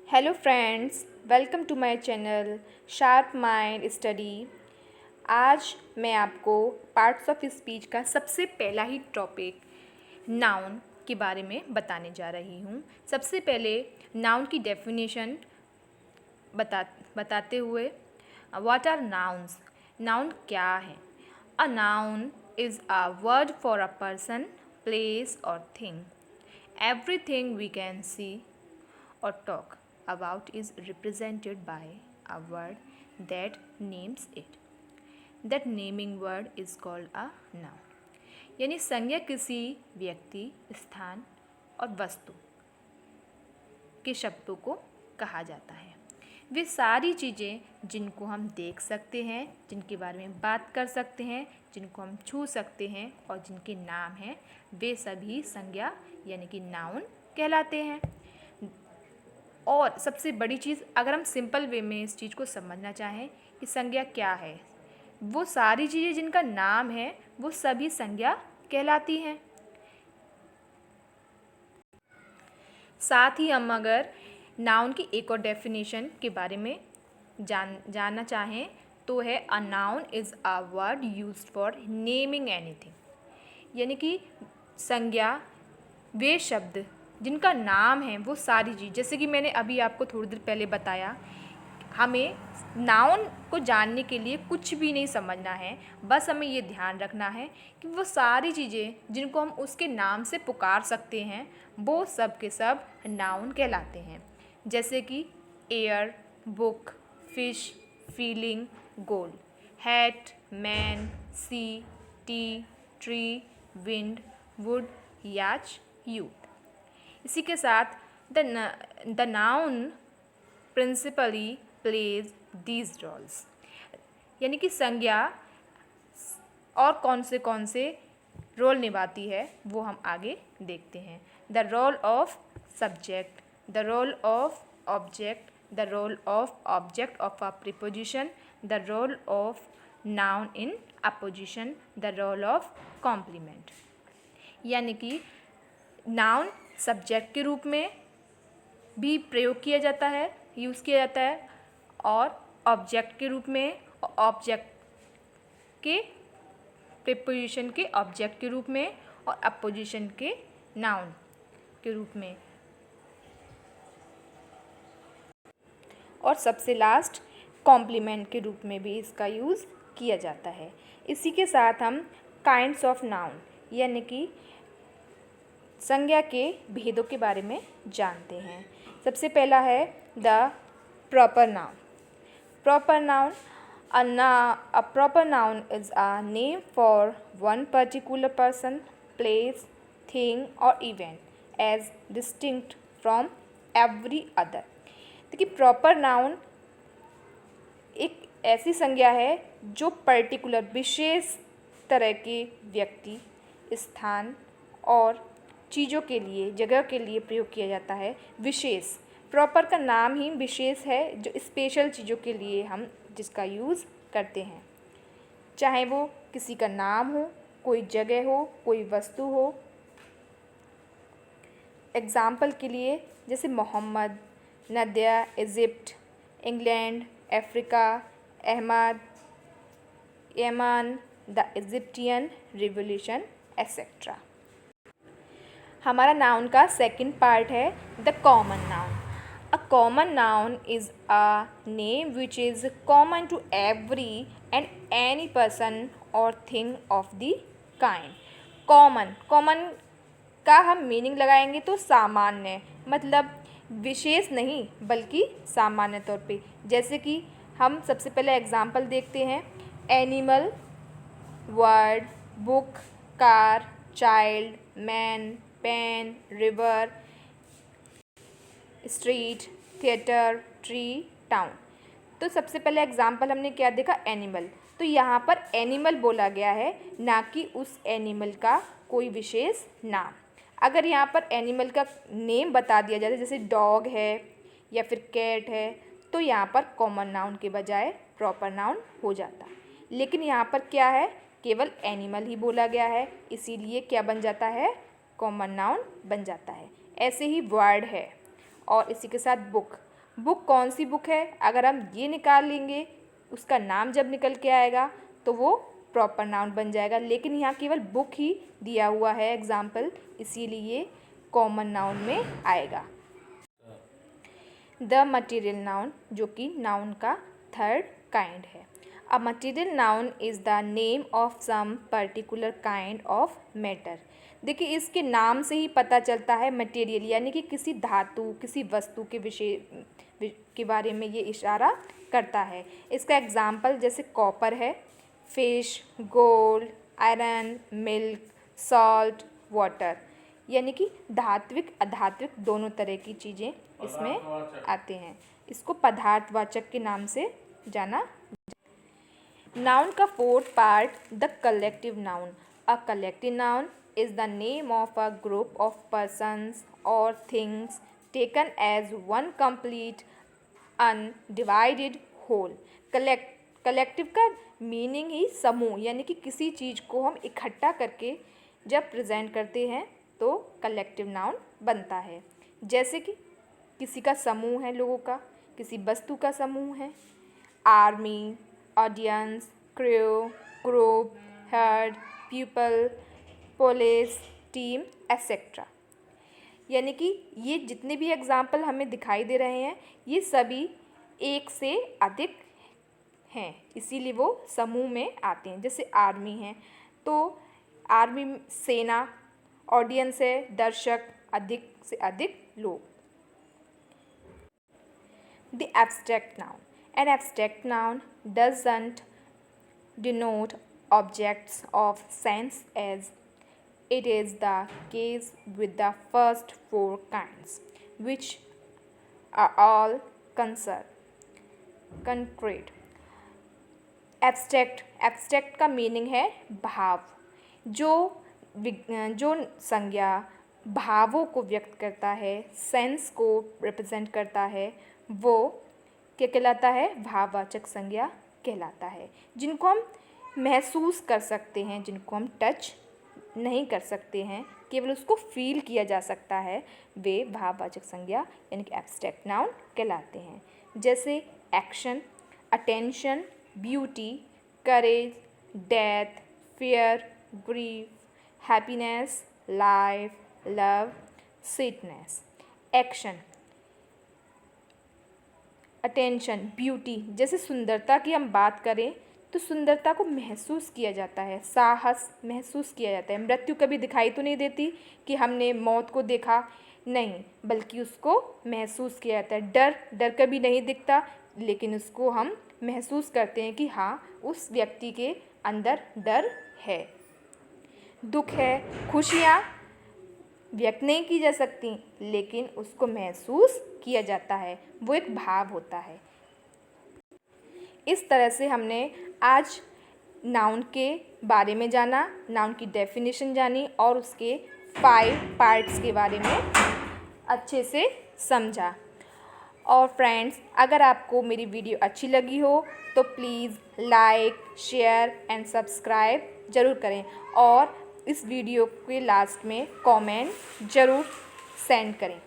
Hello friends, welcome to my channel Sharp Mind Study. आज मैं आपको पार्ट्स ऑफ स्पीच का सबसे पहला ही टॉपिक नाउन के बारे में बताने जा रही हूँ। सबसे पहले नाउन की डेफिनेशन बताते हुए व्हाट आर नाउन्स। नाउन क्या है? A noun is a word for a person, place और thing. Everything we can see or talk about is represented by a word that names it. That naming word is called a noun. यानी संज्ञा किसी व्यक्ति, स्थान और वस्तु के शब्दों को कहा जाता है। वे सारी चीज़ें जिनको हम देख सकते हैं, जिनके बारे में बात कर सकते हैं, जिनको हम छू सकते हैं और जिनके नाम हैं, वे सभी संज्ञा यानी कि नाउन कहलाते हैं। और सबसे बड़ी चीज़, अगर हम सिंपल वे में इस चीज़ को समझना चाहें कि संज्ञा क्या है, वो सारी चीज़ें जिनका नाम है वो सभी संज्ञा कहलाती हैं। साथ ही हम अगर नाउन की एक और डेफिनेशन के बारे में जानना चाहें तो है a noun is a word used for naming anything. यानी कि संज्ञा वे शब्द जिनका नाम है वो सारी चीज़, जैसे कि मैंने अभी आपको थोड़ी देर पहले बताया, हमें नाउन को जानने के लिए कुछ भी नहीं समझना है, बस हमें ये ध्यान रखना है कि वो सारी चीज़ें जिनको हम उसके नाम से पुकार सकते हैं वो सब के सब नाउन कहलाते हैं। जैसे कि air, book, fish, feeling, goal, hat, man, sea, tea, tree, wind, wood, yacht, youth. इसी के साथ the noun principally plays these roles. यानी कि संज्ञा और कौन से रोल निभाती है वो हम आगे देखते हैं। The role of subject, the role of object, the role of object of a preposition, the role of noun in apposition, the role of complement. यानी कि नाउन सब्जेक्ट के रूप में भी प्रयोग किया जाता है, यूज़ किया जाता है, और ऑब्जेक्ट के रूप में, ऑब्जेक्ट के प्रीपोजिशन के ऑब्जेक्ट के रूप में, और अपोजिशन के नाउन के रूप में, और सबसे लास्ट कॉम्प्लीमेंट के रूप में भी इसका यूज़ किया जाता है। इसी के साथ हम काइंड्स ऑफ नाउन यानी कि संज्ञा के भेदों के बारे में जानते हैं। सबसे पहला है the proper noun. Proper noun, a proper noun is a name for one particular person, place, thing or event as distinct from every other। देखिए, प्रॉपर नाउन एक ऐसी संज्ञा है जो पर्टिकुलर विशेष तरह के व्यक्ति, स्थान और चीज़ों के लिए, जगह के लिए प्रयोग किया जाता है। विशेष, प्रॉपर का नाम ही विशेष है, जो स्पेशल चीज़ों के लिए हम जिसका यूज़ करते हैं, चाहे वो किसी का नाम हो, कोई जगह हो, कोई वस्तु हो। एग्ज़ाम्पल के लिए जैसे Mohammed, Nadia, Egypt, England, Africa, Ahmed, Yemen, the Egyptian revolution etcetera. हमारा नाउन का सेकंड पार्ट है the common noun. A common noun is a name which is common to every and any person or thing of the kind. Common का हम meaning लगाएंगे तो सामान्य, मतलब विशेष नहीं बल्कि सामान्य तौर पे। जैसे कि हम सबसे पहले एग्जाम्पल देखते हैं, animal, word, book, car, child, man, pen, river, street, theatre, tree, town. तो सबसे पहले एग्जाम्पल हमने क्या देखा, एनिमल। तो यहाँ पर एनिमल बोला गया है, ना कि उस एनिमल का कोई विशेष नाम। अगर यहाँ पर एनिमल का नेम बता दिया जाता है, जैसे डॉग है या फिर कैट है, तो यहाँ पर कॉमन नाउन के बजाय प्रॉपर नाउन हो जाता। लेकिन यहाँ पर क्या है, केवल एनिमल ही बोला गया है, इसीलिए क्या बन जाता है, कॉमन नाउन बन जाता है। ऐसे ही वर्ड है, और इसी के साथ बुक। बुक कौन सी बुक है, अगर हम ये निकाल लेंगे, उसका नाम जब निकल के आएगा तो वो प्रॉपर नाउन बन जाएगा। लेकिन यहाँ केवल बुक ही दिया हुआ है एग्जाम्पल, इसीलिए कॉमन नाउन में आएगा। द मटीरियल नाउन, जो कि नाउन का थर्ड काइंड है। A material noun is the name of some particular kind of matter. देखिए, इसके नाम से ही पता चलता है मटेरियल यानी कि किसी धातु, किसी वस्तु के विषय के बारे में ये इशारा करता है। इसका एग्जाम्पल जैसे कॉपर है, fish, gold, iron, milk, salt, water, यानी कि धात्विक अधात्विक दोनों तरह की चीज़ें इसमें आते हैं। इसको पदार्थवाचक के नाम से जाना। नाउन का fourth part, the collective noun. A collective noun is the name of a group of persons or things taken as one complete undivided whole. Collective का मीनिंग ही समूह, यानी कि किसी चीज़ को हम इकट्ठा करके जब प्रेजेंट करते हैं तो कलेक्टिव नाउन बनता है। जैसे कि किसी का समूह है लोगों का, किसी वस्तु का समूह है, army, audience, crew, group, heard, people, police, team, etcetera. यानी कि ये जितने भी एग्जाम्पल हमें दिखाई दे रहे हैं ये सभी एक से अधिक हैं, इसीलिए वो समूह में आते हैं। जैसे आर्मी है तो आर्मी सेना, ऑडियंस है दर्शक, अधिक से अधिक लोग। The abstract noun. An abstract noun doesn't denote objects of sense as it is the case with the first four kinds, which are all concrete. Abstract का मीनिंग है भाव। जो संज्ञा भावों को व्यक्त करता है, सेंस को रिप्रेजेंट करता है, वो क्या कहलाता है, भाववाचक संज्ञा कहलाता है। जिनको हम महसूस कर सकते हैं, जिनको हम टच नहीं कर सकते हैं, केवल उसको फील किया जा सकता है, वे भाववाचक संज्ञा यानी कि एब्स्ट्रैक्ट नाउन कहलाते हैं। जैसे action, attention, beauty, courage, death, fear, grief, happiness, life, love, sweetness. Action, attention, beauty, जैसे सुंदरता की हम बात करें तो सुंदरता को महसूस किया जाता है, साहस महसूस किया जाता है। मृत्यु कभी दिखाई तो नहीं देती कि हमने मौत को देखा, नहीं, बल्कि उसको महसूस किया जाता है। डर कभी नहीं दिखता, लेकिन उसको हम महसूस करते हैं कि हाँ, उस व्यक्ति के अंदर डर है। दुख है, खुशियाँ व्यक्त नहीं की जा सकती, लेकिन उसको महसूस किया जाता है, वो एक भाव होता है। इस तरह से हमने आज नाउन के बारे में जाना, नाउन की डेफिनेशन जानी और उसके 5 पार्ट्स के बारे में अच्छे से समझा। और फ्रेंड्स, अगर आपको मेरी वीडियो अच्छी लगी हो तो please like, share and subscribe ज़रूर करें और इस वीडियो के लास्ट में कमेंट ज़रूर सेंड करें।